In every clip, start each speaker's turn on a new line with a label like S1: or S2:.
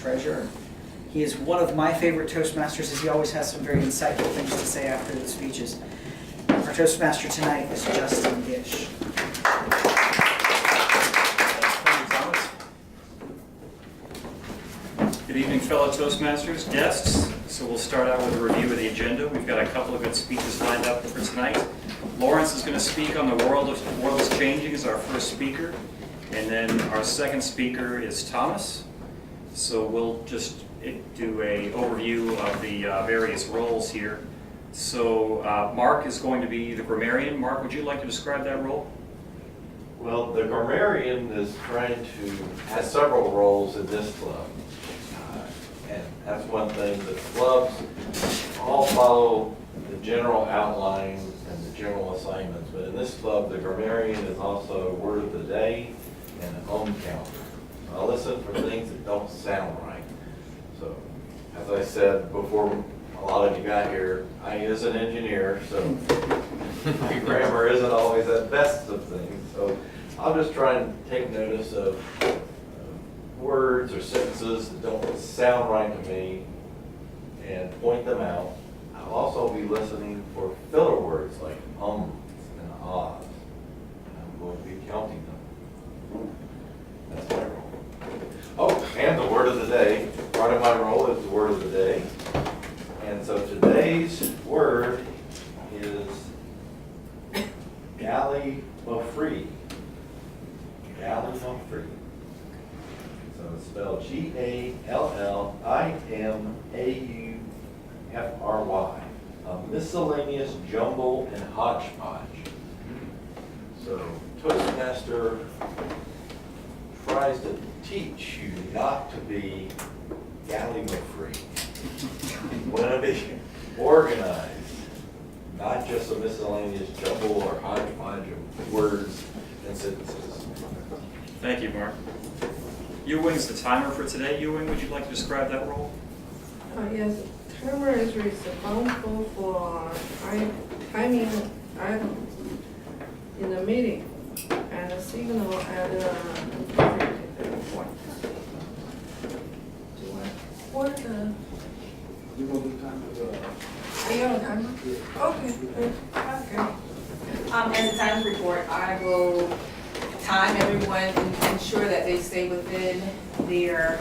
S1: treasurer. He is one of my favorite Toastmasters, as he always has some very insightful things to say after the speeches. Our Toastmaster tonight is Justin Gish.
S2: Good evening, fellow Toastmasters, guests. So we'll start out with a review of the agenda. We've got a couple of good speeches lined up for tonight. Lawrence is going to speak on the world is changing as our first speaker. And then our second speaker is Thomas. So we'll just do an overview of the various roles here. So Mark is going to be the grammarian. Mark, would you like to describe that role?
S3: Well, the grammarian is has several roles in this club. And that's one thing, the clubs all follow the general outline and the general assignments. But in this club, the grammarian is also word of the day and an ohm counter. I listen for things that don't sound right. So, as I said before a lot of you got here, I is an engineer, so my grammar isn't always the best of things. So I'll just try and take notice of words or sentences that don't sound right to me and point them out. I'll also be listening for filler words like ums and ahs. I'm going to be counting them. That's my role. Oh, and the word of the day. Part of my role is the word of the day. And so today's word is gallimaufry. Gallimaufry. So it's spelled Gallimaufry. A miscellaneous jumble and hodgepodge. So Toastmaster tries to teach you not to be gallimaufry. You want to be organized, not just a miscellaneous jumble or hodgepodge of words and sentences.
S2: Thank you, Mark. Ewing's the timer for today. Ewing, would you like to describe that role?
S4: Yes, timer is responsible for timing items in the meeting and a signal at the point. What
S5: You want the time to
S4: are you on timer? Okay, good. Okay.
S6: As a times report, I will time everyone and ensure that they stay within their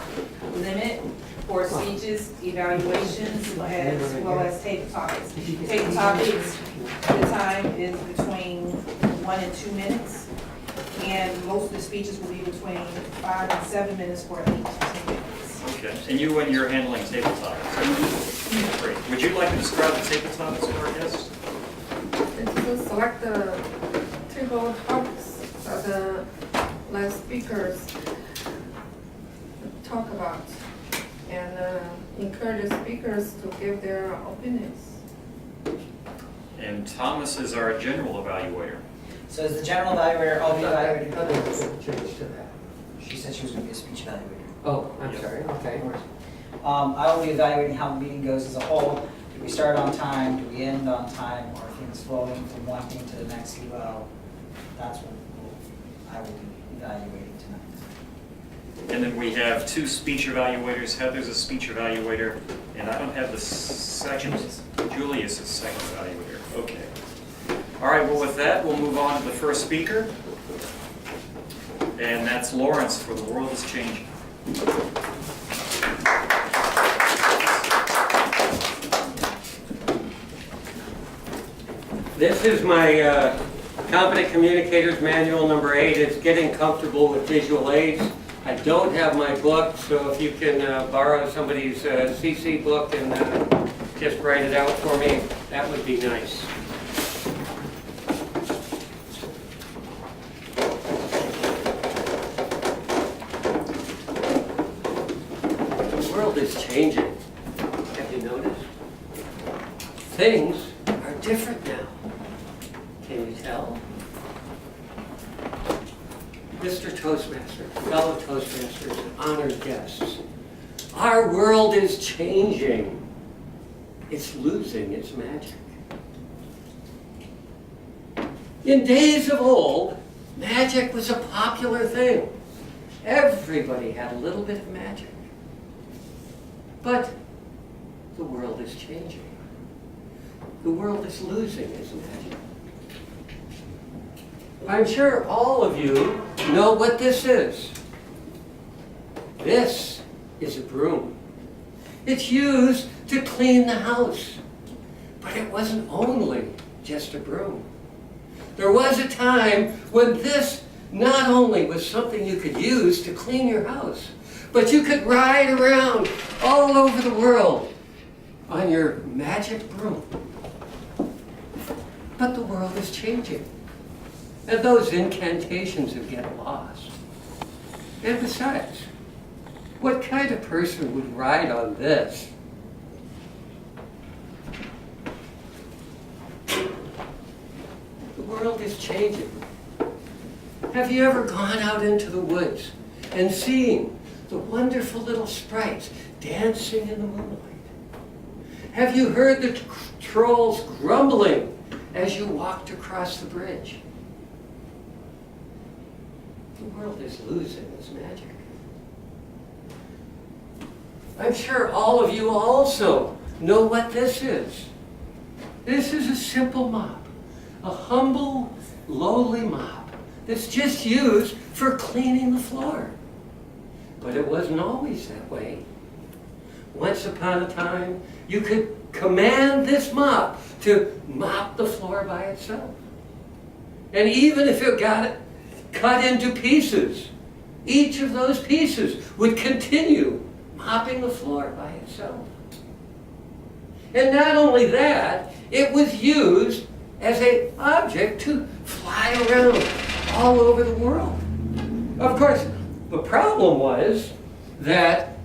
S6: limit for speeches, evaluations, as well as table topics. Table topics, the time is between 1 and 2 minutes, and most of the speeches will be between 5 and 7 minutes for each 10 minutes.
S2: Okay. And Ewan, you're handling table topics. Great. Would you like to describe the table topics for our guests?
S4: Just select the table topics that the last speakers talk about and encourage the speakers to give their opinions.
S2: And Thomas is our general evaluator.
S1: So as the general evaluator, I'll be evaluating.
S5: change to that.
S1: She said she was going to be a speech evaluator.
S5: Oh, I'm
S2: Yeah.
S5: sorry, okay.
S1: I will be evaluating how the meeting goes as a whole. Do we start on time? Do we end on time? Are things flowing from one thing to the next eval? That's what I will be evaluating tonight.
S2: And then we have 2 speech evaluators. Heather's a speech evaluator, and I don't have the second. Julius is second evaluator. Okay. All right, well with that, we'll move on to the first speaker. And that's Lawrence for The World is Changing.
S7: This is my Competent Communicators Manual number 8. It's getting comfortable with visual aids. I don't have my book, so if you can borrow somebody's CC book and just write it out for me, that would be nice. The world is changing. Have you noticed? Things are different now. Can you tell? Mr. Toastmaster, fellow Toastmasters, honored guests, our world is changing. It's losing its magic. In days of old, magic was a popular thing. Everybody had a little bit of magic. But the world is changing. The world is losing its magic. I'm sure all of you know what this is. This is a broom. It's used to clean the house. But it wasn't only just a broom. There was a time when this not only was something you could use to clean your house, but you could ride around all over the world on your magic broom. But the world is changing, and those incantations are getting lost. And besides, what kind of person would ride on this? The world is changing. Have you ever gone out into the woods and seen the wonderful little sprites dancing in the moonlight? Have you heard the trolls grumbling as you walked across the bridge? The world is losing its magic. I'm sure all of you also know what this is. This is a simple mop, a humble, lowly mop that's just used for cleaning the floor. But it wasn't always that way. Once upon a time, you could command this mop to mop the floor by itself. And even if it got it cut into pieces, each of those pieces would continue mopping the floor by itself. And not only that, it was used as an object to fly around all over the world. Of course, the problem was that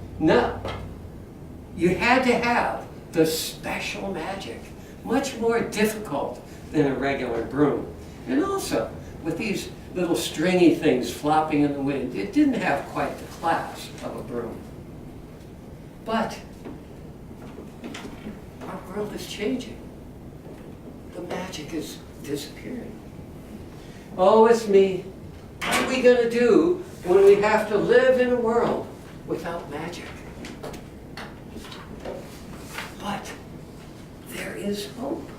S7: you had to have the special magic, much more difficult than a regular broom. And also, with these little stringy things flopping in the wind, it didn't have quite the class of a broom. But our world is changing. The magic is disappearing. Oh, it's me. What are we going to do when we have to live in a world without magic? But there is hope.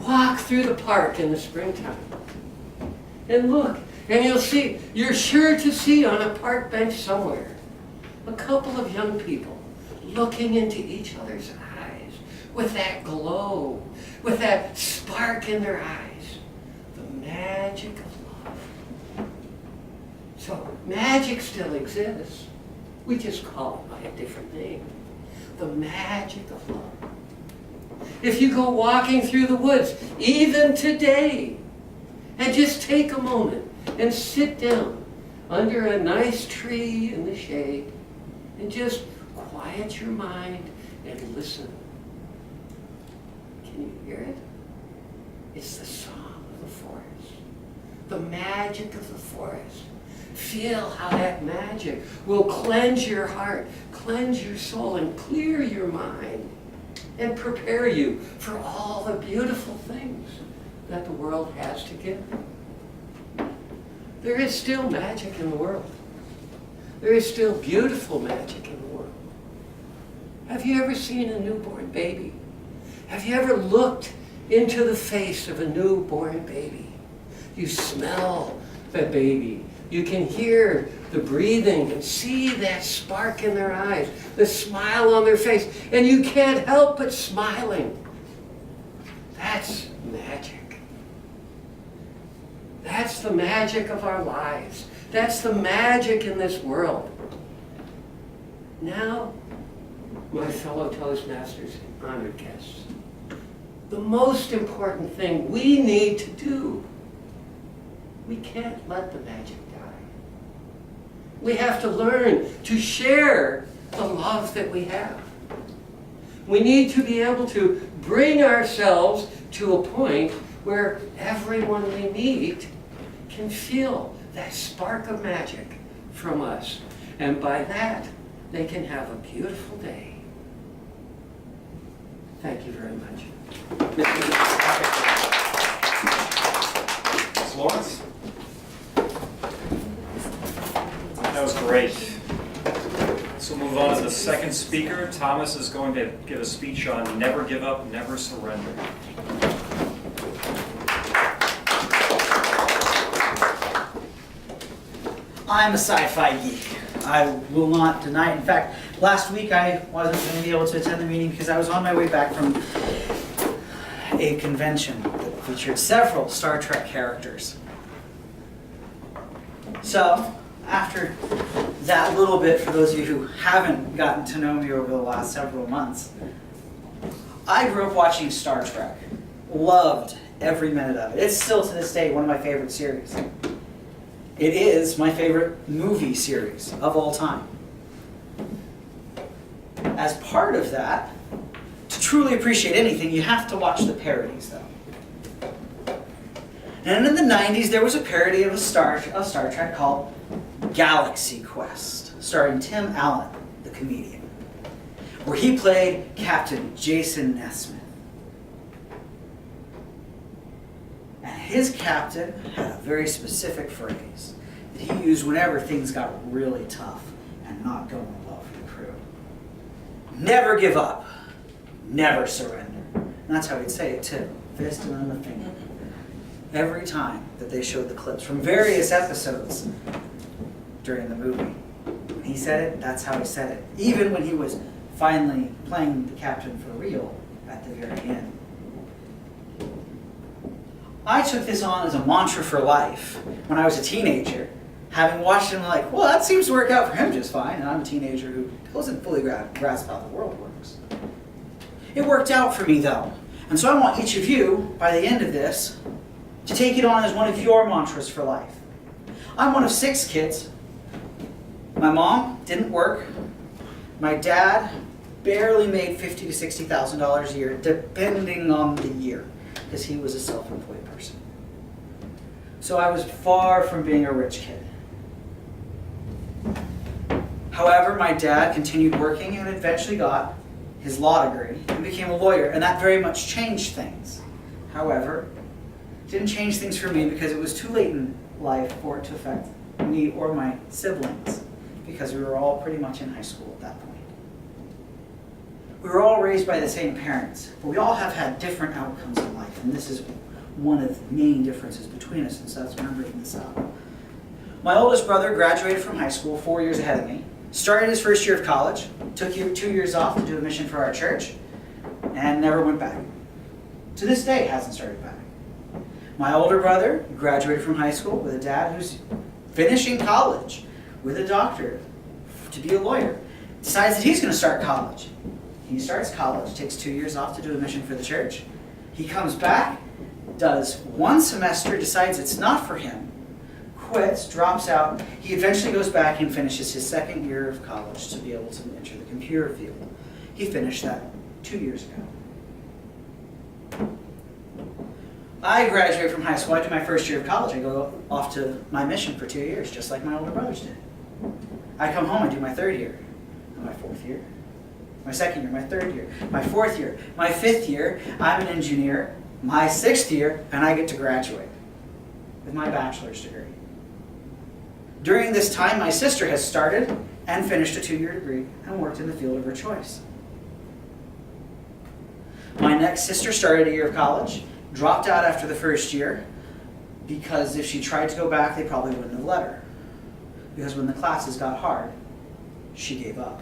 S7: Walk through the park in the springtime and look, and you're sure to see on a park bench somewhere a couple of young people looking into each other's eyes with that glow, with that spark in their eyes, the magic of love. So magic still exists. We just call it by a different name. The magic of love. If you go walking through the woods, even today, and just take a moment and sit down under a nice tree in the shade and just quiet your mind and listen. Can you hear it? It's the song of the forest, the magic of the forest. Feel how that magic will cleanse your heart, cleanse your soul, and clear your mind, and prepare you for all the beautiful things that the world has to give. There is still magic in the world. There is still beautiful magic in the world. Have you ever seen a newborn baby? Have you ever looked into the face of a newborn baby? You smell the baby. You can hear the breathing and see that spark in their eyes, the smile on their face, and you can't help but smiling. That's magic. That's the magic of our lives. That's the magic in this world. Now, my fellow Toastmasters and honored guests, the most important thing we need to do, we can't let the magic die. We have to learn to share the love that we have. We need to be able to bring ourselves to a point where everyone we meet can feel that spark of magic from us. And by that, they can have a beautiful day. Thank you very much.
S2: Ms. Lawrence? That was great. So we'll move on to the second speaker. Thomas is going to give a speech on never give up, never surrender.
S1: I'm a sci-fi geek. I will not deny it. In fact, last week I wasn't going to be able to attend the meeting because I was on my way back from a convention that featured several Star Trek characters. So, after that little bit, for those of you who haven't gotten to know me over the last several months, I grew up watching Star Trek. Loved every minute of it. It's still to this day one of my favorite series. It is my favorite movie series of all time. As part of that, to truly appreciate anything, you have to watch the parodies, though. And in the 90s, there was a parody of Star Trek called Galaxy Quest, starring Tim Allen, the comedian, where he played Captain Jason Nesmith. And his captain had a very specific phrase that he used whenever things got really tough and not going well for the crew. Never give up, never surrender. And that's how he'd say it too, fist and then the finger. Every time that they showed the clips from various episodes during the movie. When he said it, that's how he said it. Even when he was finally playing the captain for real at the very end. I took this on as a mantra for life when I was a teenager, having watched him like, well, that seems to work out for him just fine, and I'm a teenager who doesn't fully grasp how the world works. It worked out for me, though, and so I want each of you, by the end of this, to take it on as one of your mantras for life. I'm one of 6 kids. My mom didn't work. My dad barely made $50,000 to $60,000 a year, depending on the year, because he was a self-employed person. So I was far from being a rich kid. However, my dad continued working and eventually got his law degree and became a lawyer, and that very much changed things. However, it didn't change things for me because it was too late in life for it to affect me or my siblings, because we were all pretty much in high school at that point. We were all raised by the same parents, but we all have had different outcomes in life, and this is one of the main differences between us, and so that's why I'm bringing this up. My oldest brother graduated from high school 4 years ahead of me, started his first year of college, took 2 years off to do a mission for our church, and never went back. To this day, hasn't started back. My older brother graduated from high school with a dad who's finishing college with a doctorate to be a lawyer. Decides that he's going to start college. He starts college, takes 2 years off to do a mission for the church. He comes back, does 1 semester, decides it's not for him, quits, drops out. He eventually goes back and finishes his 2nd year of college to be able to enter the computer field. He finished that 2 years ago. I graduate from high school. I do my 1st year of college. I go off to my mission for 2 years, just like my older brothers did. I come home, I do my 3rd year, and my 4th year, my 2nd year, my 3rd year, my 4th year, my 5th year, I'm an engineer, my 6th year, and I get to graduate with my bachelor's degree. During this time, my sister has started and finished a 2-year degree and worked in the field of her choice. My next sister started a year of college, dropped out after the 1st year, because if she tried to go back, they probably wouldn't have let her. Because when the classes got hard, she gave up.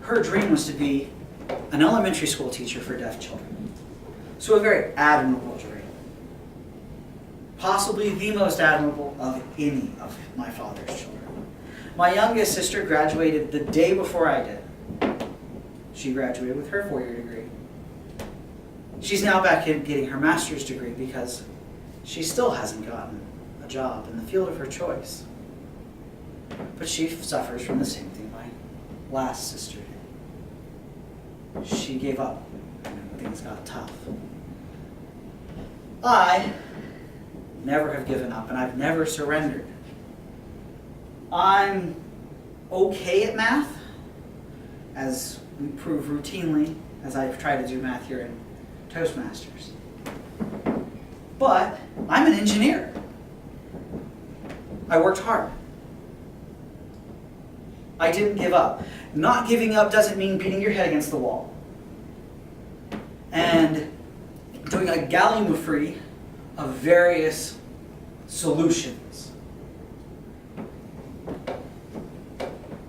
S1: Her dream was to be an elementary school teacher for deaf children. So a very admirable dream. Possibly the most admirable of any of my father's children. My youngest sister graduated the day before I did. She graduated with her 4-year degree. She's now back in getting her master's degree because she still hasn't gotten a job in the field of her choice. But she suffers from the same thing my last sister did. She gave up when things got tough. I never have given up, and I've never surrendered. I'm okay at math, as we prove routinely as I try to do math here in Toastmasters. But I'm an engineer. I worked hard. I didn't give up. Not giving up doesn't mean beating your head against the wall. And doing a gallimaufry of various solutions.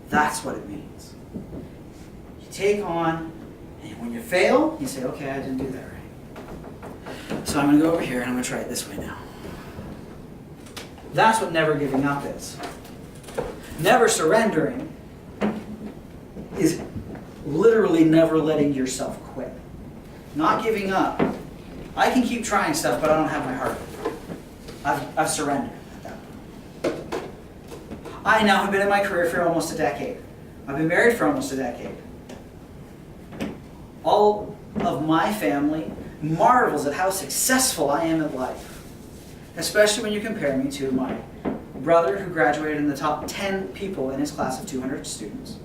S1: That's what it means. You take on, and when you fail, you say, okay, I didn't do that right. So I'm going to go over here and I'm going to try it this way now. That's what never giving up is. Never surrendering is literally never letting yourself quit. Not giving up. I can keep trying stuff, but I don't have my heart. I've surrendered at that point. I now have been in my career for almost a decade. I've been married for almost a decade. All of my family marvels at how successful I am at life. Especially when you compare me to my brother who graduated in the top 10 people in his class of 200 students.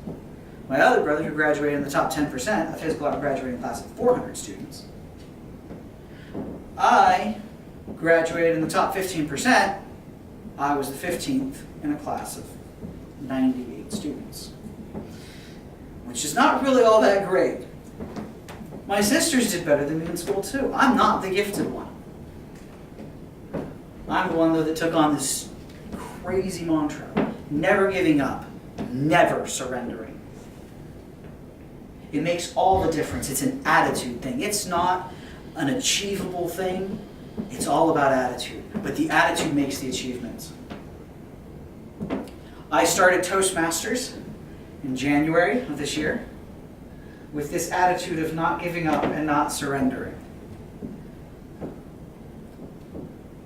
S1: My other brother who graduated in the top 10% of his graduating class of 400 students. I graduated in the top 15%. I was the 15th in a class of 98 students. Which is not really all that great. My sisters did better than me in school too. I'm not the gifted one. I'm the one though that took on this crazy mantra. Never giving up. Never surrendering. It makes all the difference. It's an attitude thing. It's not an achievable thing. It's all about attitude. But the attitude makes the achievements. I started Toastmasters in January of this year with this attitude of not giving up and not surrendering.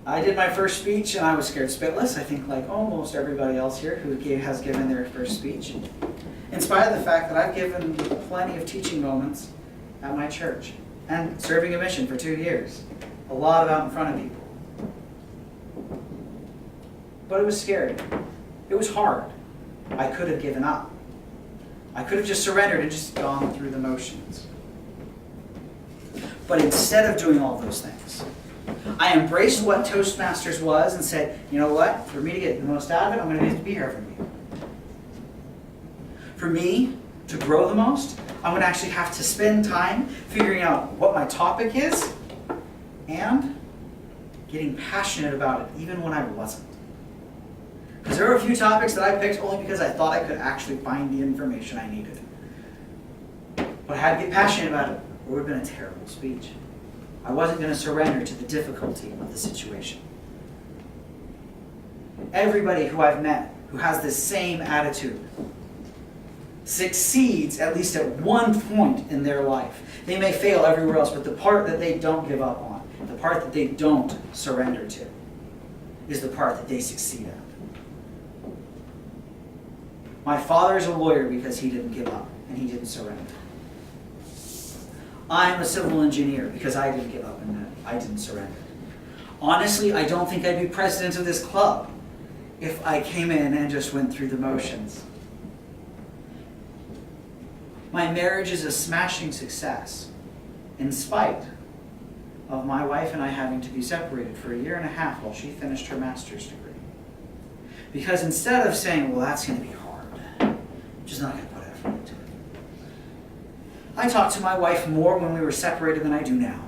S1: I did my first speech and I was scared spitless. I think like almost everybody else here who has given their first speech. In spite of the fact that I've given plenty of teaching moments at my church and serving a mission for 2 years. A lot of out in front of people. But it was scary. It was hard. I could have given up. I could have just surrendered and just gone through the motions. But instead of doing all those things, I embraced what Toastmasters was and said, you know what? For me to get the most out of it, I'm going to need to be here for me. For me to grow the most, I'm going to actually have to spend time figuring out what my topic is and getting passionate about it, even when I wasn't. Because there were a few topics that I picked only because I thought I could actually find the information I needed. But I had to get passionate about it, or it would have been a terrible speech. I wasn't going to surrender to the difficulty of the situation. Everybody who I've met who has this same attitude succeeds at least at one point in their life. They may fail everywhere else, but the part that they don't give up on, the part that they don't surrender to, is the part that they succeed at. My father is a lawyer because he didn't give up and he didn't surrender. I'm a civil engineer because I didn't give up and I didn't surrender. Honestly, I don't think I'd be president of this club if I came in and just went through the motions. My marriage is a smashing success in spite of my wife and I having to be separated for 1.5 years while she finished her master's degree. Because instead of saying, well, that's going to be hard, I'm just not going to put effort into it. I talk to my wife more when we were separated than I do now.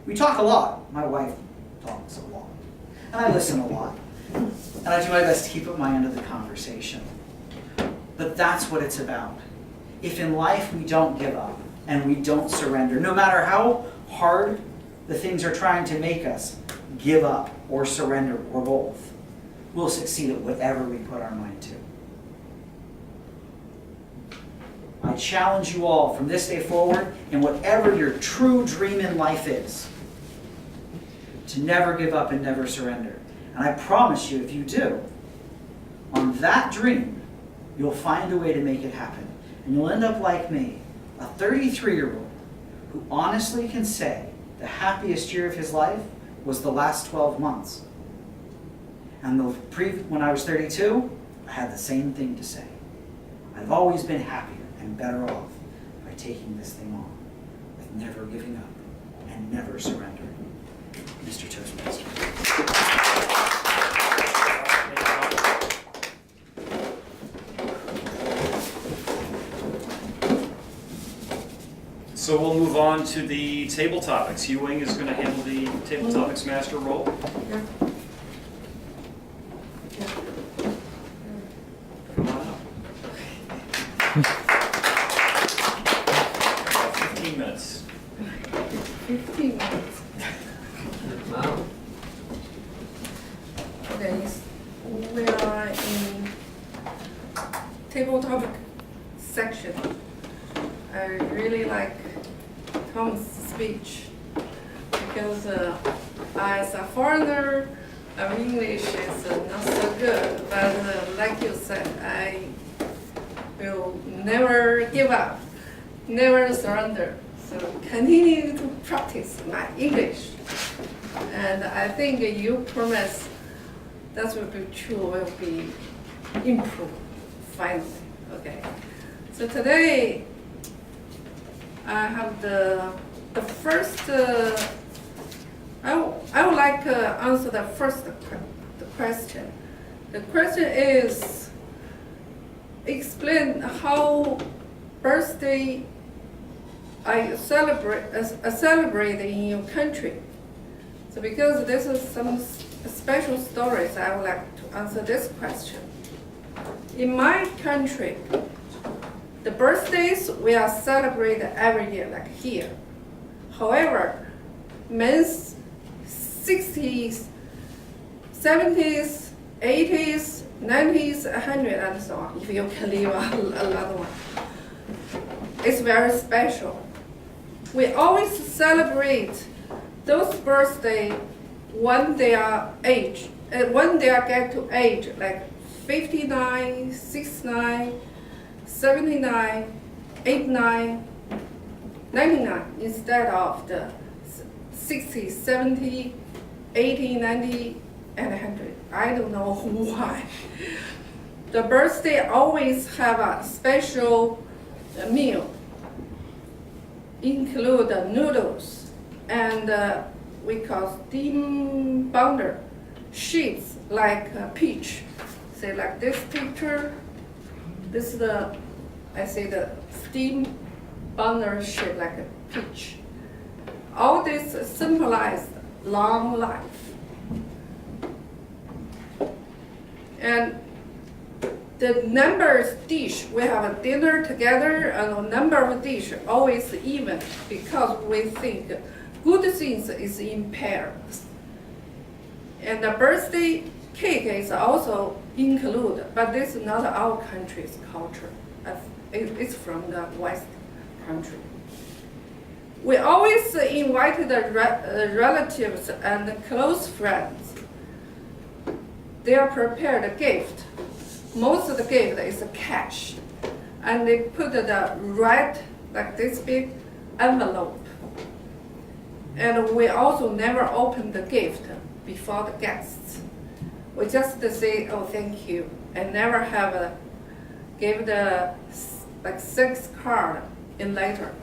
S1: We talk a lot. My wife talks a lot. And I listen a lot. And I do my best to keep at my end of the conversation. But that's what it's about. If in life we don't give up and we don't surrender, no matter how hard the things are trying to make us give up or surrender or both, we'll succeed at whatever we put our mind to. I challenge you all from this day forward, in whatever your true dream in life is, to never give up and never surrender. And I promise you, if you do, on that dream, you'll find a way to make it happen. And you'll end up like me, a 33-year-old who honestly can say the happiest year of his life was the last 12 months. And when I was 32, I had the same thing to say. I've always been happier and better off by taking this thing on, with never giving up and never surrendering. Mr. Toastmaster.
S2: So we'll move on to the table topics. Ewing is going to handle the table topics master role.
S4: Yeah.
S2: Come on up. 15 minutes.
S4: 15 minutes.
S5: Wow.
S4: Okay, we are in table topic section. I really like Tom's speech because as a foreigner, English is not so good, but like you said, I will never give up, never surrender. So continue to practice my English. And I think you promise that will be true, will be improved finally. Okay. So today I have the first. I would like to answer the first the question. The question is explain how birthday I celebrate in your country. So because this is some special stories, I would like to answer this question. In my country, the birthdays we are celebrated every year, like here. However, men's 60s, 70s, 80s, 90s, 100, and so on, if you can leave another one. It's very special. We always celebrate those birthdays when they are when they are get to age, like 59, 69, 79, 89, 99, instead of the 60, 70, 80, 90, and 100. I don't know why. The birthday always have a special meal, include noodles and we call steam bounder sheets like peach. Say like this picture. This is the, I say the steam bounder shape like a peach. All this symbolize long life. And the number of dish, we have a dinner together and a number of dish always even because we think good things is in pairs. And the birthday cake is also included, but this is not our country's culture. It's from the West country. We always invite the relatives and close friends. They are prepared a gift. Most of the gift is cash. And they put the red, like this big envelope. And we also never open the gift before the guests. We just say, oh, thank you, and never have give the like 6 card in later.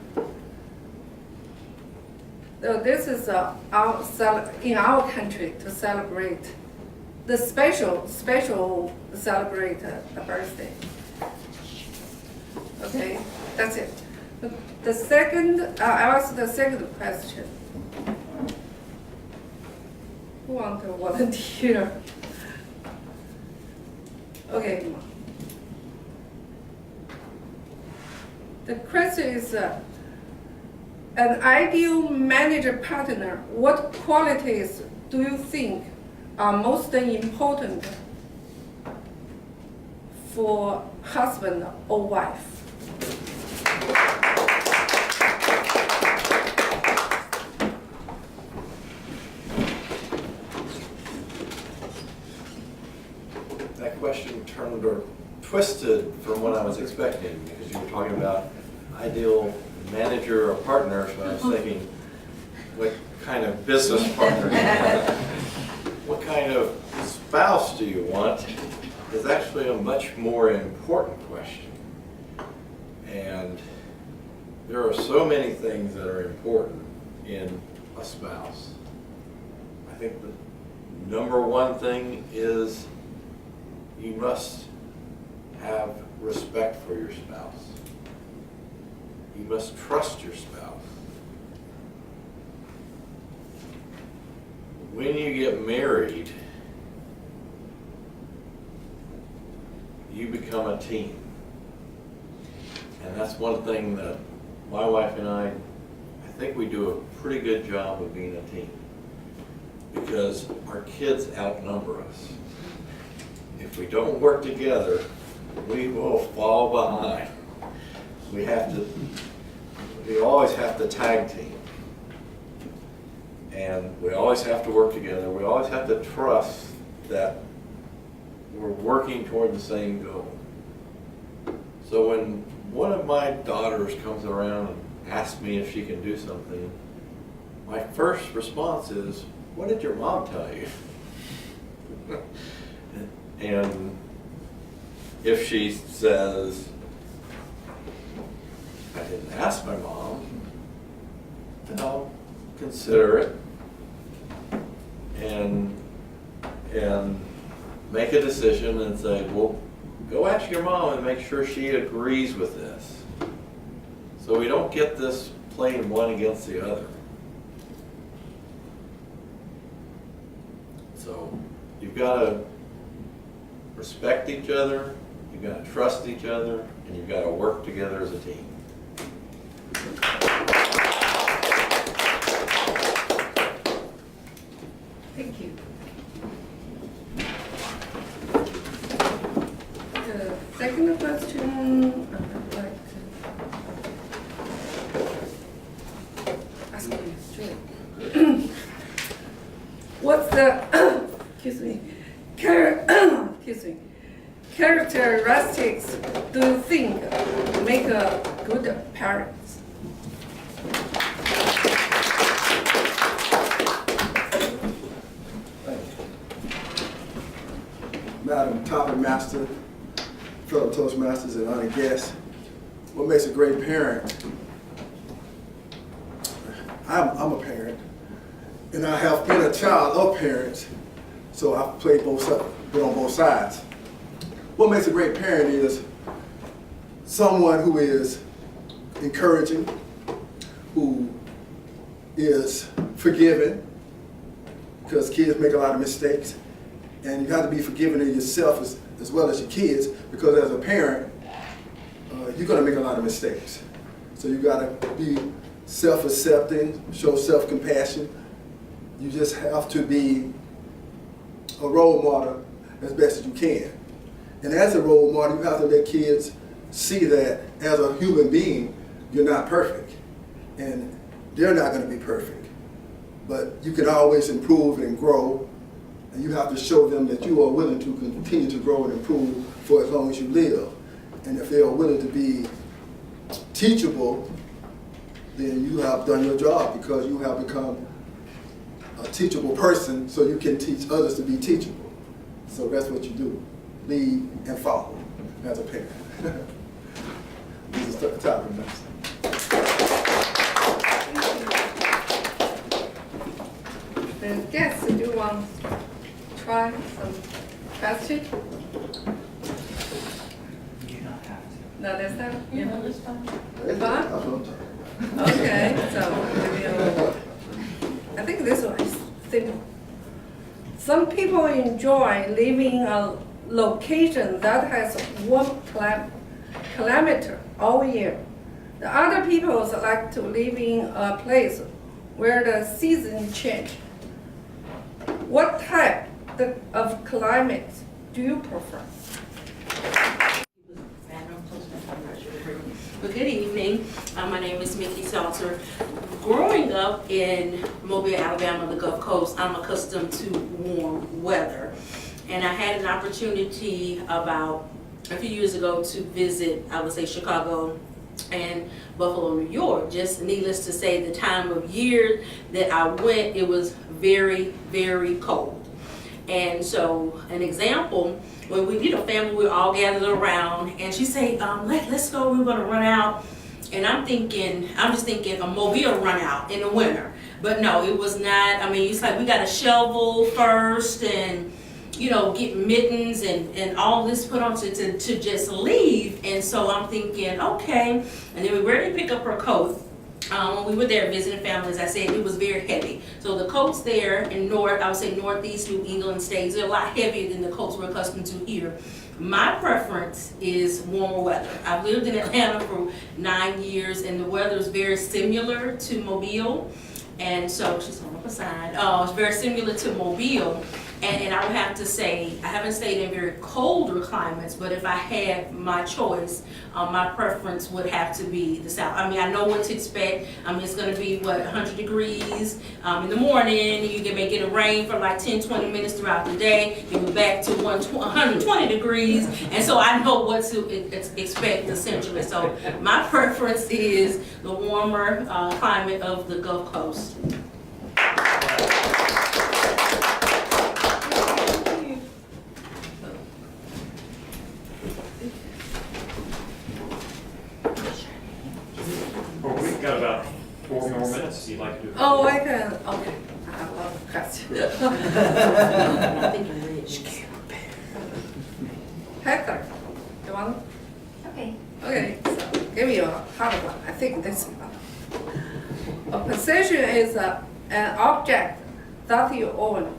S4: So this is in our country to celebrate the special celebrate the birthday. Okay, that's it. The second, I asked the second question. Who wants to volunteer? Okay, come on. The question is, an ideal manager partner, what qualities do you think are most important for husband or wife?
S3: That question turned or twisted from what I was expecting, because you were talking about ideal manager or partner, so I was thinking, what kind of business partner do you want? What kind of spouse do you want is actually a much more important question. And there are so many things that are important in a spouse. I think the number one thing is you must have respect for your spouse. you must trust your spouse. When you get married, you become a team. And that's one thing that my wife and I think we do a pretty good job of being a team. Because our kids outnumber us. If we don't work together, we will fall behind. We always have to tag team. And we always have to work together. We always have to trust that we're working toward the same goal. So when one of my daughters comes around and asks me if she can do something, my first response is, "What did your mom tell you?" And if she says, "I didn't ask my mom," then I'll consider it and make a decision and say, well, go ask your mom and make sure she agrees with this. So we don't get this playing one against the other. So you've got to respect each other, you've got to trust each other, and you've got to work together as a team.
S4: Thank you. The second question, I'd like to ask you straight. What's the, excuse me, characteristics do you think make a good parent?
S8: Madam Topic Master, fellow Toastmasters, and honored guests, what makes a great parent? I'm a parent, and I have been a child of parents, so I've played both sides, been on both sides. What makes a great parent is someone who is encouraging, who is forgiving, because kids make a lot of mistakes. And you have to be forgiving of yourself as well as your kids, because as a parent, you're going to make a lot of mistakes. So you got to be self-accepting, show self-compassion. You just have to be a role model as best as you can. And as a role model, you have to let kids see that as a human being, you're not perfect. And they're not going to be perfect. But you can always improve and grow. And you have to show them that you are willing to continue to grow and improve for as long as you live. And if they are willing to be teachable, then you have done your job, because you have become a teachable person, so you can teach others to be teachable. So that's what you do, lead and follow as a parent. This is the topic.
S4: The guests, do you want to try some question?
S1: You do not have to.
S4: No, that's not.
S6: You know, it's fine.
S8: That's what I'm talking about.
S4: Okay, so I think this one is simple. Some people enjoy living a location that has warm climate all year. The other people like to live in a place where the seasons change. What type of climate do you prefer?
S9: Well, good evening. My name is Mickey Salter. Growing up in Mobile, Alabama, the Gulf Coast, I'm accustomed to warm weather. And I had an opportunity about a few years ago to visit, I would say, Chicago and Buffalo, New York. Just needless to say, the time of year that I went, it was very, very cold. And so, an example, when we, family, we're all gathered around, and she said, let's go, we're gonna run out. And I'm just thinking a Mobile run out in the winter. But no, it was not. I mean, it's like we got to shovel first, and get mittens and all this put on to just leave. And so I'm thinking, okay. And then we were to pick up her coat. When we were there visiting families, I said it was very heavy. So the coats there in I would say northeast New England states, they're a lot heavier than the coats we're accustomed to here. My preference is warmer weather. I've lived in Atlanta for 9 years, and the weather is very similar to Mobile. And so she's on the side. It's very similar to Mobile. And I would have to say, I haven't stayed in very colder climates, but if I had my choice, my preference would have to be the South. I mean, I know what to expect. It's going to be, 100 degrees in the morning. You may get a rain for like 10, 20 minutes throughout the day. Then we're back to 120 degrees. And so I know what to expect, essentially. So my preference is the warmer climate of the Gulf Coast.
S2: We've got about 4 more minutes. If you'd like to do.
S4: Oh, I can, okay. I have a lot of questions. Heather, you want?
S10: Okay.
S4: Okay, so give me a hard one. I think this one. A possession is an object that you own.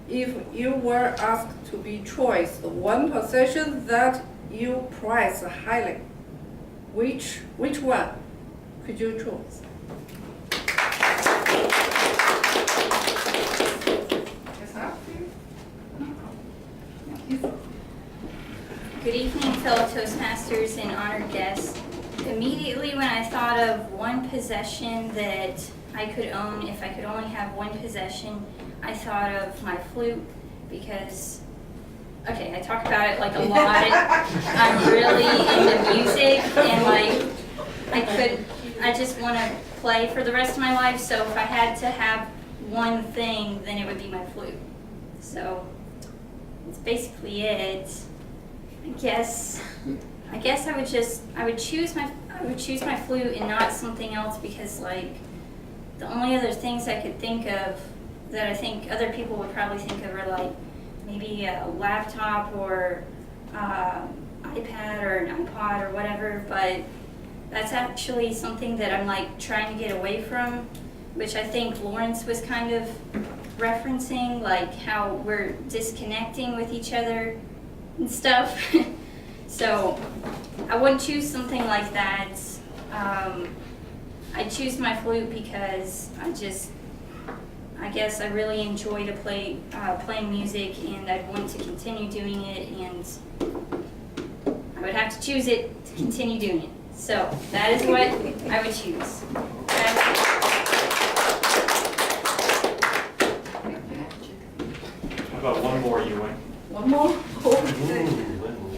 S4: If you were asked to be choice one possession that you prize highly, which one could you choose?
S10: Good evening, fellow Toastmasters and honored guests. Immediately when I thought of one possession that I could own, if I could only have one possession, I thought of my flute because, okay, I talk about it like a lot. I'm really into music and I just want to play for the rest of my life, so if I had to have one thing, then it would be my flute. So that's basically it. I guess I would choose my flute and not something else because like the only other things I could think of that I think other people would probably think of are like maybe a laptop or iPad or an iPod or whatever, but that's actually something that I'm like trying to get away from, which I think Lawrence was kind of referencing, like how we're disconnecting with each other and stuff. So I wouldn't choose something like that. I choose my flute because I guess I really enjoy to playing music, and I'd want to continue doing it, and I would have to choose it to continue doing it. So that is what I would choose.
S2: How about one more, Ewing?
S4: One more?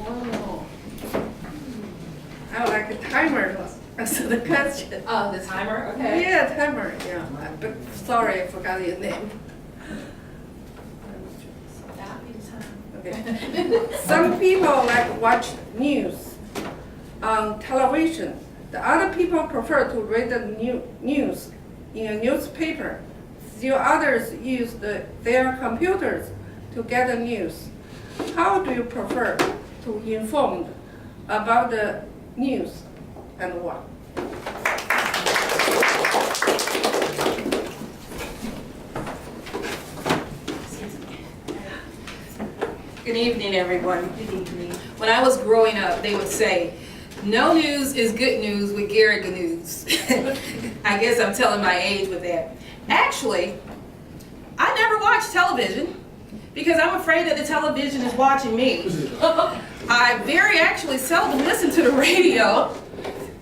S4: One more. I would like a timer to answer the question.
S6: The timer, okay.
S4: Yeah, timer, yeah. But sorry, I forgot your name.
S6: That'll be the time.
S4: Okay. Some people like watch news on television. The other people prefer to read the news in a newspaper. Still others use their computers to get the news. How do you prefer to be informed about the news and what?
S6: Good evening, everyone. Good evening. When I was growing up, they would say, no news is good news with Gary News. I guess I'm telling my age with that. Actually, I never watch television because I'm afraid that the television is watching me. I very actually seldom listen to the radio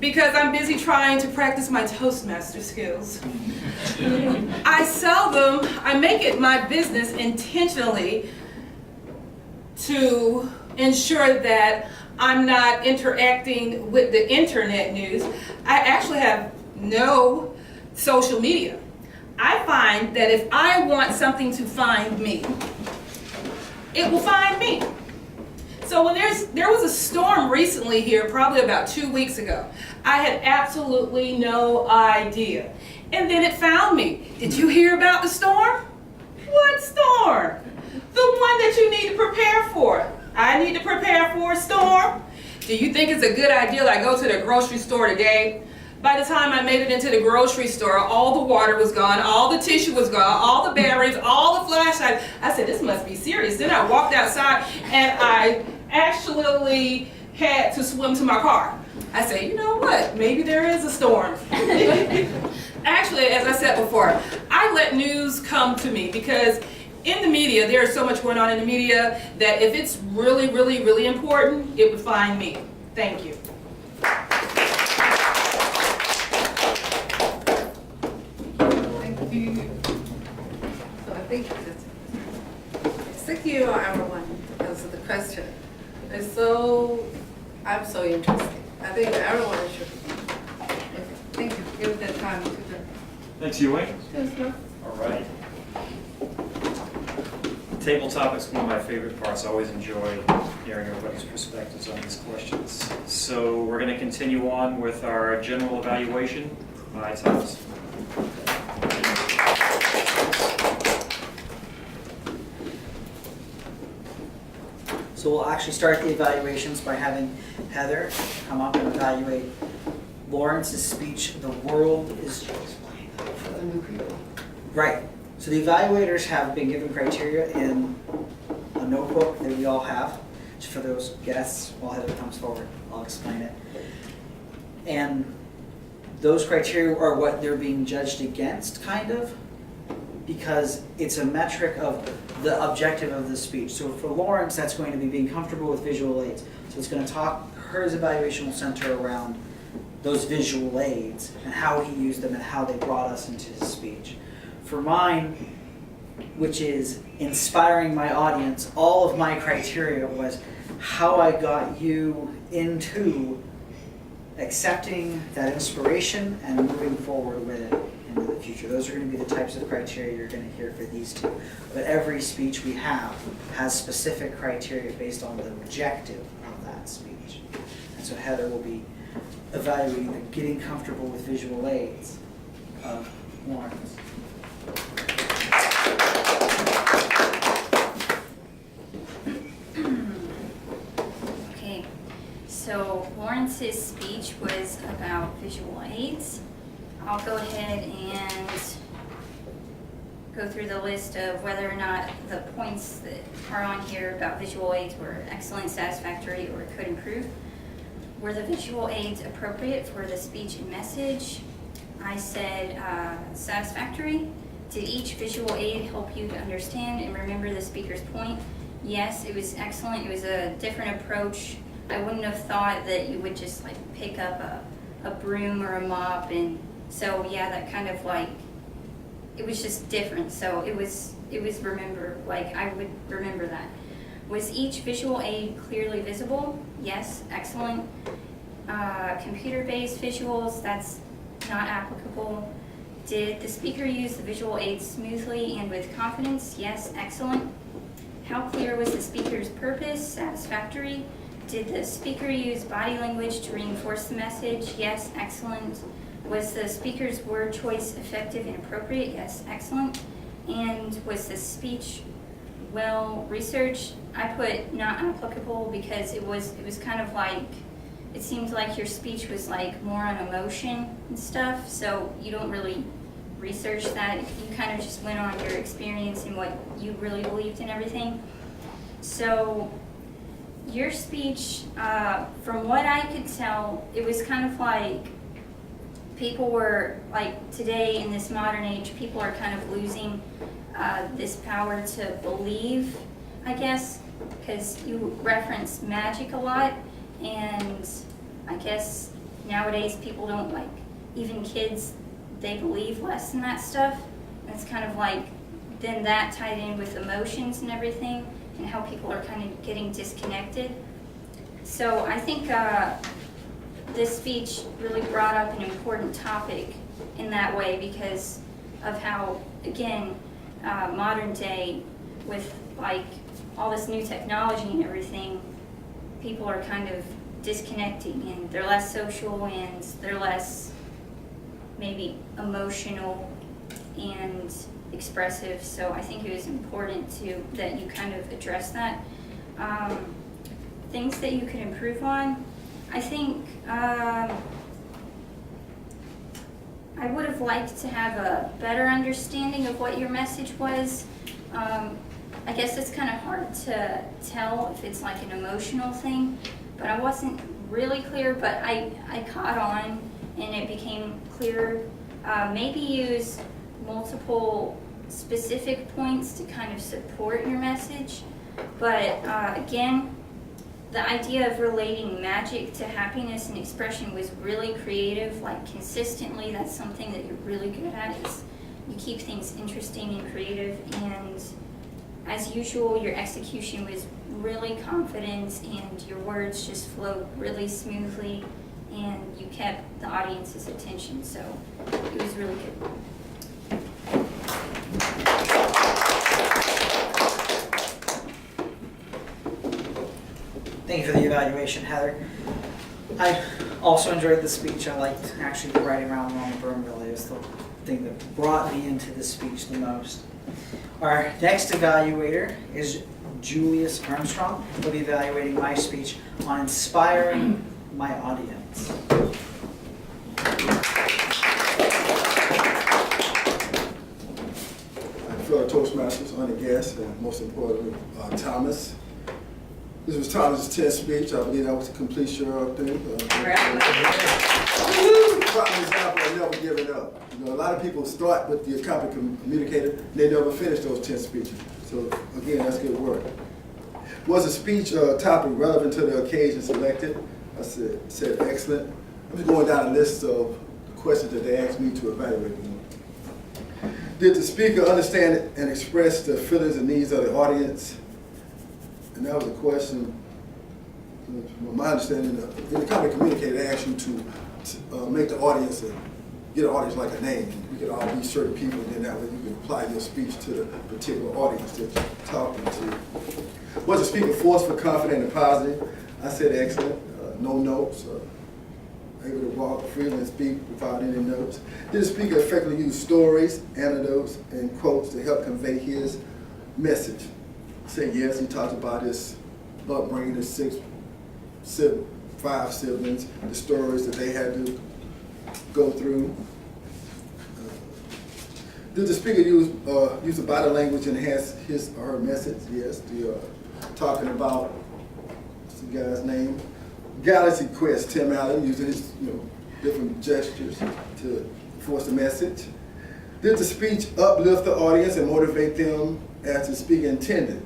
S6: because I'm busy trying to practice my Toastmaster skills. I make it my business intentionally to ensure that I'm not interacting with the internet news. I actually have no social media. I find that if I want something to find me, it will find me. So when there was a storm recently here, probably about 2 weeks ago, I had absolutely no idea. And then it found me. Did you hear about the storm? What storm? the one that you need to prepare for. I need to prepare for a storm. Do you think it's a good idea that I go to the grocery store today? By the time I made it into the grocery store, all the water was gone, all the tissue was gone, all the berries, all the flashlights. I said, this must be serious. Then I walked outside and I actually had to swim to my car. I said, you know what? Maybe there is a storm. Actually, as I said before, I let news come to me because in the media, there is so much going on in the media that if it's really, really, really important, it would find me. Thank you.
S4: Thank you. So I think thank you everyone because the question is I'm so interested. I think everyone should. Okay, thank you. Give the time to the.
S2: Thanks, Ewing.
S4: Yes, sir.
S2: All right. Table topic's one of my favorite parts. I always enjoy hearing everybody's perspectives on these questions. So we're going to continue on with our general evaluation by Thomas.
S1: So we'll actually start the evaluations by having Heather come up and evaluate Lawrence's speech, "The world is..." Right. So the evaluators have been given criteria in a notebook that we all have. So for those guests, while Heather comes forward, I'll explain it. And those criteria are what they're being judged against, kind of, because it's a metric of the objective of the speech. So for Lawrence, that's going to be being comfortable with visual aids. So it's going to talk, her evaluation will center around those visual aids and how he used them and how they brought us into his speech. For mine, which is inspiring my audience, all of my criteria was how I got you into accepting that inspiration and moving forward with it into the future. Those are going to be the types of criteria you're going to hear for these two. But every speech we have has specific criteria based on the objective of that speech. And so Heather will be evaluating the getting comfortable with visual aids of Lawrence.
S10: Okay, so Lawrence's speech was about visual aids. I'll go ahead and go through the list of whether or not the points that are on here about visual aids were excellent, satisfactory, or could improve. Were the visual aids appropriate for the speech and message? I said satisfactory. Did each visual aid help you to understand and remember the speaker's point? Yes, it was excellent. It was a different approach. I wouldn't have thought that you would just like pick up a broom or a mop, and so yeah, that kind of like, it was just different. So it was like I would remember that. Was each visual aid clearly visible? Yes, excellent. Computer-based visuals, that's not applicable. Did the speaker use the visual aids smoothly and with confidence? Yes, excellent. How clear was the speaker's purpose? Satisfactory. Did the speaker use body language to reinforce the message? Yes, excellent. Was the speaker's word choice effective and appropriate? Yes, excellent. And was the speech well researched? I put not applicable because it was kind of like, it seemed like your speech was like more on emotion and stuff, so you don't really research that. You kind of just went on your experience and what you really believed in everything. So your speech, from what I could tell, it was kind of like people were, like today in this modern age, people are kind of losing this power to believe, I guess, because you reference magic a lot, and I guess nowadays people don't, like, even kids, they believe less in that stuff. And it's kind of like, then that tied in with emotions and everything, and how people are kind of getting disconnected. So I think this speech really brought up an important topic in that way because of how, again, modern day with like all this new technology and everything, people are kind of disconnecting and they're less social and they're less maybe emotional, and expressive, so I think it was important that you kind of address that. Things that you could improve on, I think I would have liked to have a better understanding of what your message was. I guess it's kind of hard to tell if it's like an emotional thing, but I wasn't really clear, but I caught on and it became clearer. Maybe use multiple specific points to kind of support your message, but again, the idea of relating magic to happiness and expression was really creative, like consistently. That's something that you're really good at, is you keep things interesting and creative, and as usual, your execution was really confident and your words just flowed really smoothly and you kept the audience's attention, so it was really good.
S1: Thank you for the evaluation, Heather. I also enjoyed the speech. I liked actually the riding around on the broom. Really is the thing that brought me into the speech the most. Our next evaluator is Julius Armstrong. He'll be evaluating my speech on inspiring my audience.
S8: Fellow Toastmasters, honored guests, and most importantly, Thomas. This was Thomas' 10th speech. I believe that was to complete your thing. Prime example of never giving up. You know, a lot of people start with the competent communicator, and they never finish those 10 speeches. So again, that's good work. Was the speech topic relevant to the occasion selected? I said excellent. I'm just going down a list of the questions that they asked me to evaluate them. Did the speaker understand and express the feelings and needs of the audience? And that was a question, from my understanding, in the competent communicator, they asked you to make the audience, get an audience like a name. We could all be certain people, and then that way you can apply your speech to the particular audience that you're talking to. Was the speaker forceful, confident, and positive? I said excellent. No notes. Able to walk freely and speak without any notes. Did the speaker effectively use stories, anecdotes, and quotes to help convey his message? I said yes. He talked about his upbringing, his 5 siblings, the stories that they had to go through. Did the speaker use the body language to enhance his or her message? Yes. Talking about, what's the guy's name? Galaxy Quest, Tim Allen, using his different gestures to force the message. Did the speech uplift the audience and motivate them as the speaker intended?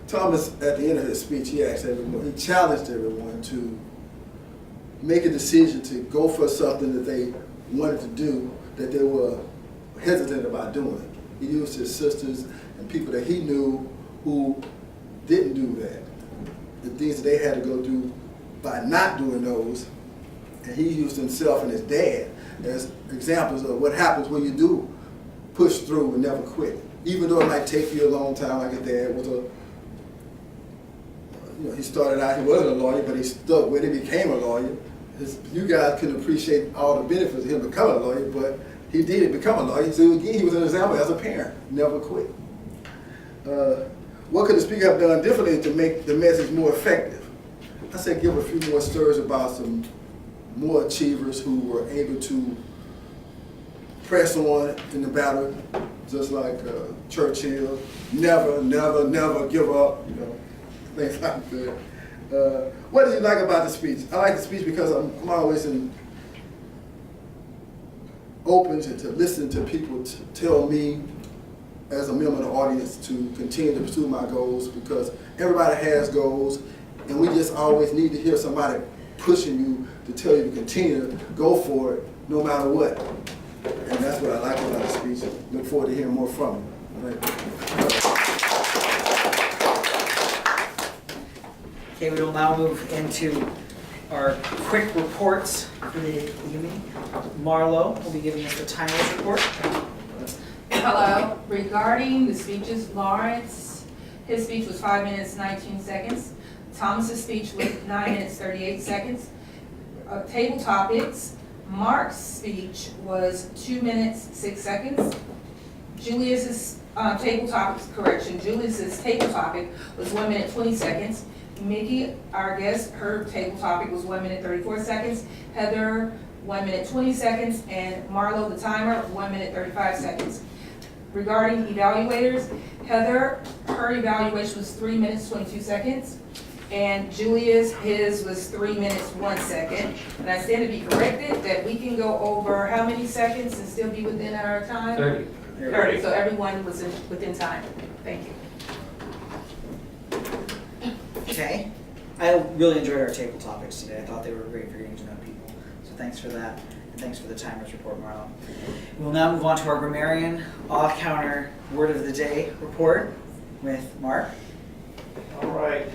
S8: Thomas, at the end of his speech, he asked everyone, he challenged everyone to make a decision to go for something that they wanted to do, that they were hesitant about doing. He used his sisters and people that he knew who didn't do that. The things that they had to go do by not doing those, and he used himself and his dad as examples of what happens when you do push through and never quit. Even though it might take you a long time, like his dad was he started out, he wasn't a lawyer, but he stuck with it, became a lawyer. You guys can appreciate all the benefits of him becoming a lawyer, but he did become a lawyer. So again, he was an example as a parent, never quit. What could the speaker have done differently to make the message more effective? I said give a few more stories about some more achievers who were able to press on in the battle, just like Churchill, never, never, never give up, things like that. What did you like about the speech? I like the speech because I'm always open to listen to people tell me as a member of the audience to continue to pursue my goals, because everybody has goals, and we just always need to hear somebody pushing you to tell you to continue to go for it no matter what. And that's what I like about the speech. Look forward to hearing more from you.
S1: Okay, we will now move into our quick reports for the evening. Marlo will be giving us the timeless report.
S6: Hello. Regarding the speeches, Lawrence, his speech was 5 minutes, 19 seconds. Thomas's speech was 9 minutes, 38 seconds. Table topics, Mark's speech was 2 minutes, 6 seconds. Julius's table topic, correction, Julius's table topic was 1 minute 20 seconds. Mickey, our guest, her table topic was 1 minute 34 seconds. Heather, 1 minute 20 seconds. And Marlo, the timer, 1 minute 35 seconds. Regarding evaluators, Heather, her evaluation was 3 minutes 22 seconds. And Julius, his was 3 minutes 1 second. And I stand to be corrected that we can go over how many seconds and still be within our time?
S7: 30.
S6: 30, so everyone was within time. Thank you.
S1: Okay. I really enjoyed our table topics today. I thought they were great for getting to know people. So thanks for that. And thanks for the timers report, Marlo. We'll now move on to our grammarian off-counter word of the day report with Mark.
S3: All right.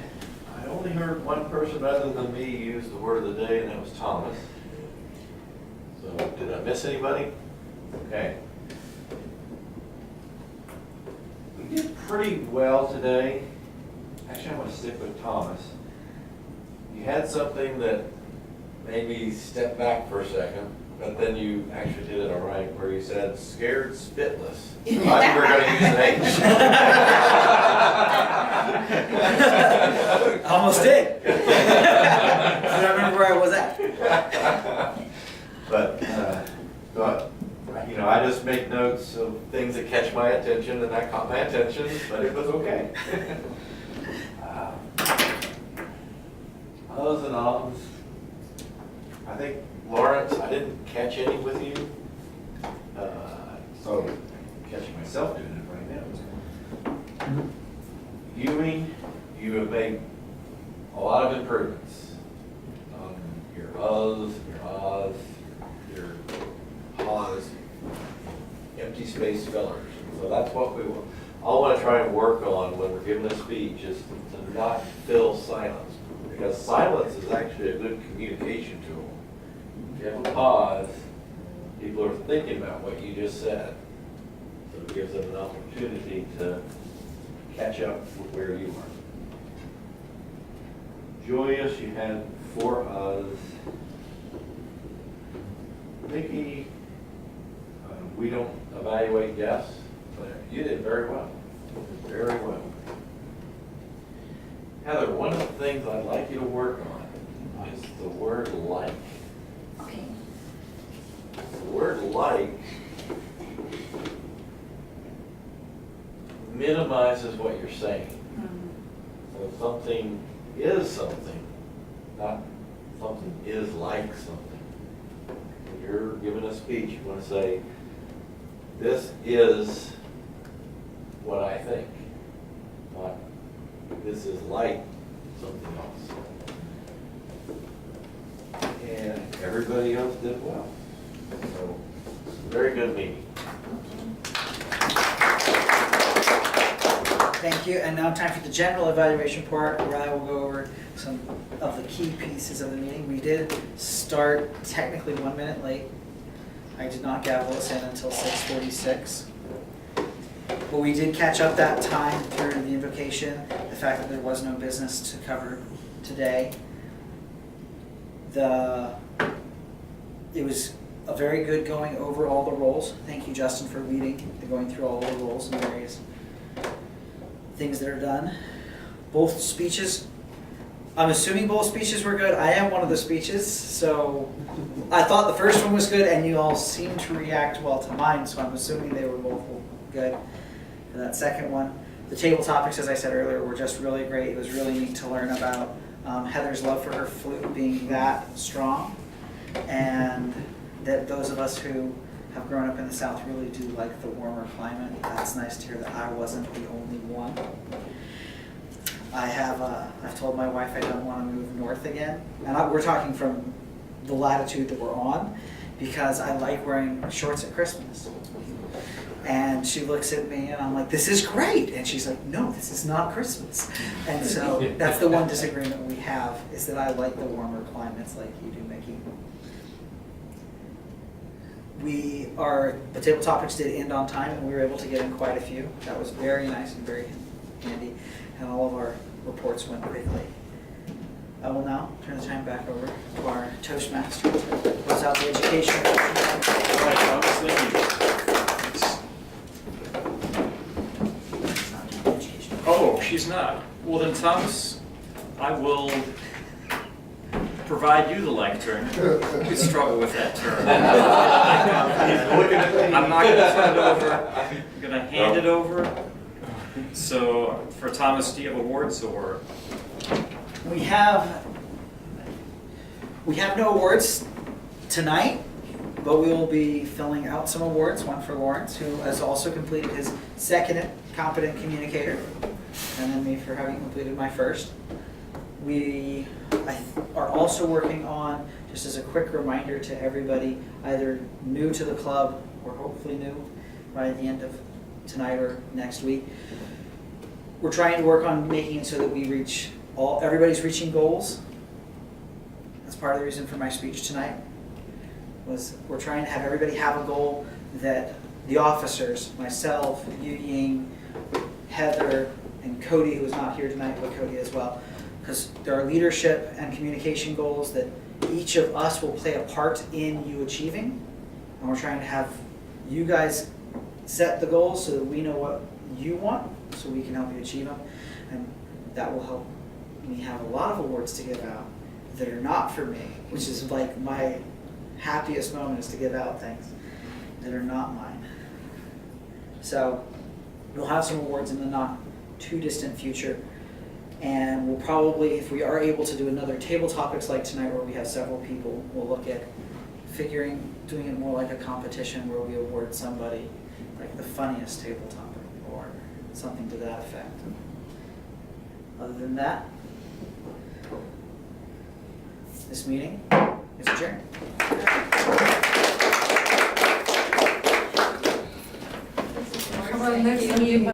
S3: I only heard one person other than me use the word of the day, and that was Thomas. So did I miss anybody? Okay. We did pretty well today. Actually, I'm going to stick with Thomas. You had something that made me step back for a second, but then you actually did it all right, where you said scared spitless. So I think we're going to use an H.
S1: Almost did. I don't remember where I was at.
S3: But you know, I just make notes of things that catch my attention, and that caught my attention, but it was okay. Uhs and ahs. I think, Lawrence, I didn't catch any with you. So I'm catching myself doing it right now. Ewing, you have made a lot of improvements on your uhs, your ahs, your haws, empty space fillers. So that's what we will. All I want to try and work on when we're giving a speech is to not fill silence, because silence is actually a good communication tool. If you have a pause, people are thinking about what you just said. So it gives them an opportunity to catch up with where you are. Julius, you had 4 uhs. Mickey, we don't evaluate guests, but you did very well. Very well. Heather, one of the things I'd like you to work on is the word like.
S10: Okay.
S3: The word like minimizes what you're saying. So something is something, not something is like something. When you're giving a speech, you want to say, this is what I think, not this is like something else. And everybody else did well. So, very good meeting.
S1: Thank you. And now time for the general evaluation part, where I will go over some of the key pieces of the meeting. We did start technically 1 minute late. I did not gavel us in until 6:46. But we did catch up that time through the invocation, the fact that there was no business to cover today. It was a very good going over all the roles. Thank you, Justin, for leading and going through all the roles and various things that are done. Both speeches, I'm assuming both speeches were good. I am one of the speeches, so I thought the first one was good, and you all seemed to react well to mine, so I'm assuming they were both good for that second one. The table topics, as I said earlier, were just really great. It was really neat to learn about Heather's love for her flute being that strong, and that those of us who have grown up in the South really do like the warmer climate. That's nice to hear that I wasn't the only one. I've told my wife I don't want to move north again, and we're talking from the latitude that we're on, because I like wearing shorts at Christmas. And she looks at me and I'm like, this is great. And she's like, no, this is not Christmas. And so that's the one disagreement we have, is that I like the warmer climates like you do, Mickey. The table topics did end on time, and we were able to get in quite a few. That was very nice and very handy. And all of our reports went quickly. I will now turn the time back over to our Toastmaster to close out the education.
S2: All right, Thomas, thank you. not. Well then, Thomas, I will provide you the like term. You struggle with that term. I'm not gonna turn it over. I'm gonna hand it over. So, for Thomas, do you have awards or?
S1: We have no awards tonight, but we will be filling out some awards, one for Lawrence, who has also completed his second competent communicator, and then me for having completed my first. We are also working on, just as a quick reminder to everybody, either new to the club or hopefully new by the end of tonight or next week, we're trying to work on making it so that we reach everybody's reaching goals. That's part of the reason for my speech tonight, was we're trying to have everybody have a goal that the officers, myself, Yu Ying, Heather, and Cody, who is not here tonight, but Cody as well, because there are leadership and communication goals that each of us will play a part in you achieving, and we're trying to have you guys set the goals so that we know what you want, so we can help you achieve them, and that will help me have a lot of awards to give out that are not for me, which is like my happiest moment, is to give out things that are not mine. So we'll have some awards in the not too distant future, and we'll probably, if we are able to do another table topics like tonight where we have several people, we'll look at doing it more like a competition where we award somebody like the funniest table topic or something to that effect. Other than that, this meeting is adjourned.
S4: How about next meeting?